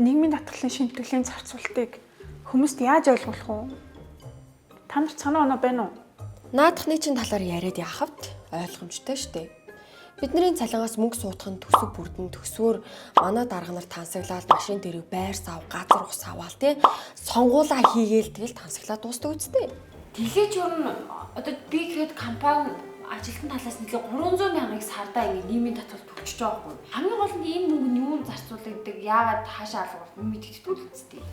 нийгмийн татгалын шимтгэлийн зарцуултыг хүмүүст яаж ойлгуулах вэ? Та нарт санаа оноо байна уу? Наадахны чинь талаар яриад яхавт ойлгомжтой штэ. Бидний цалингаас мөнгө суудах нь төсөв бүрдэн төсвөр манай дарга нар тансаглаад машин дээр байр сав, газар ус аваал тий сонгуулаа хийгээл тэгэл тансаглаад дуустдаг үстэй. Тэглэж юу н одоо би тэгэхэд компани ажилтны талаас нэлээ 300 мянгыг сардаа ингэ нийгмийн татвар төгсөж байгаа байхгүй. Хамгийн гол нь энэ мөнгө нь юунд зарцуулагддаг, яагаад хаашаа алгуулах мэддэггүй л үстэй.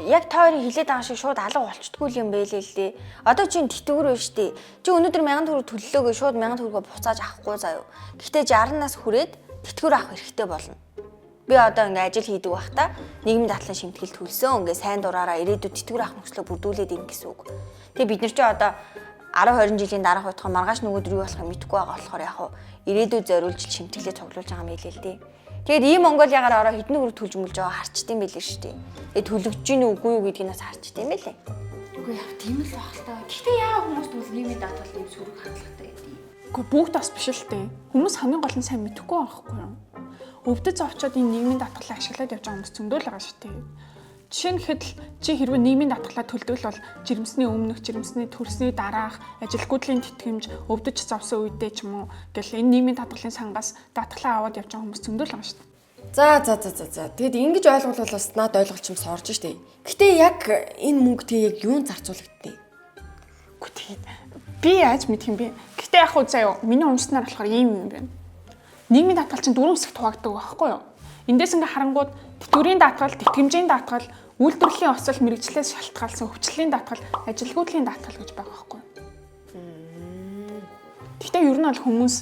Яг та хоёрын хилээд байгаа шиг шууд алга болчтгүй юм байлээ л дээ. Одоо чинь тэтгэвэр байна штэ. Чи өнөөдөр 1000 төгрөг төллөөгөө шууд 1000 төгрөгөө буцааж авахгүй заяа. Гэхдээ 60-наас хүрээд тэтгэвэр авах хэрэгтэй болно. Би одоо ингээ ажил хийдэг байхдаа нийгмийн дадлан шимтгэл төлсөн. Ингээ сайн дураараа ирээдүйд тэтгэвэр авах нөхцөлөө бүрдүүлээд ийн гэсэн үг. Тэгээ бид нар чи одоо 10 20 жилийн дараах байтугай маргааш нөгөөдөр юу болохыг мэдэхгүй байгаа болохоор яг ирээдүйд зориулж шимтгэлээ цуглуулж байгаа юм хэлээ л дээ. Тэгээд ийм Монголиагаар ороо хэдэн өрөг төлж мөлж байгаа харчдсан байлээ шүү дээ. Тэгээд төлөгдөж гин үгүй юу гэдгийг нас харчдсан юм байлээ. Үгүй яг тийм л баг л та. Гэхдээ яагаад хүмүүс бол нийгмийн дадлал ийм сөрөг хандлагатай гэдэг юм. Үгүй бүгд бас биш л дээ. Хүмүүс хамгийн гол нь сайн мэдэхгүй байхгүй юу? Өвдөж зовчоод энэ нийгмийн татгалыг ашиглаад явж байгаа хүмүүс зөндөл байгаа шүү дээ. Жишээ нь хэд чи хэрвээ нийгмийн татгалаа төлдөг бол жирэмсний өмнөх, жирэмсний төрсний дараах, ажилгүйдлийн тэтгэмж, өвдөж зовсон үедээ ч юм уу гэл энэ нийгмийн татгалын сангаас татгалаа аваад явж байгаа хүмүүс зөндөл байгаа шүү дээ. За. Тэгэд ингэж ойлгуулвал бас наад ойлголчмс орж штэ. Гэтэ яг энэ мөнгө тэг яг юунд зарцуулагдтыг? Үгүй тэгээд би яаж мэдх юм бэ? Гэтэ яг хөө заяа миний уншснаар болохоор ийм юм байна. Нийгмийн татгал чинь дөрвөн хэсэгт хуваагддаг байхгүй юу? Эндээс ингээ харангууд тэтгэврийн даатгал, тэтгэмжийн даатгал, үйлдвэрлэлийн осол мэрэгчлээс шалтгаалсан хөгжлийн даатгал, ажилгүйдлийн даатгал гэж байгаа байхгүй юу? Гэхдээ ер нь бол хүмүүс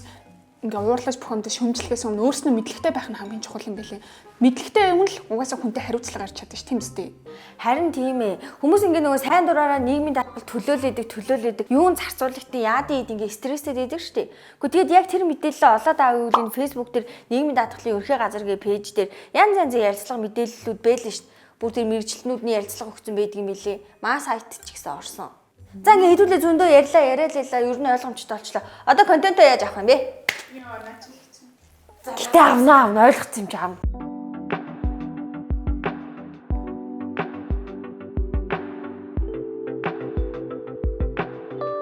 ингээ уурлаж бухимдаж шөмжлөхээс өмнө өөрснөө мэдлэгтэй байх нь хамгийн чухал юм билээ. Мэдлэгтэй юм л угаасаа хүнтэй хариуцлага гарч чадчих тийм үстэй. Харин тийм ээ. Хүмүүс ингээ нөгөө сайн дураараа нийгмийн даатгал төлөөлөдөг. Юунд зарцуулагдтыг яад ийд ингээ стресстэй байдаг штеп. Гэхдээ тэгэд яг тэр мэдээлэлээ олоод авъя үл энэ Facebook дээр нийгмийн даатгалын ерхий газар гээ пэйж дээр янз ярилцлага мэдээллүүд байлаа штеп. Бүр тэр мэрэгчлэнүүдний ярилцлага өгсөн байдаг юм билээ. Маа сайт ч гэсэн орсон. За ингээ хэдүүлээ зөндөө яриалаа ер нь ойлгомжтой болчлоо. Одоо контентоо яаж авах юм бэ? Яа наач хэлсэн. Гэтэ авна ойлгоцсон юм чи авна.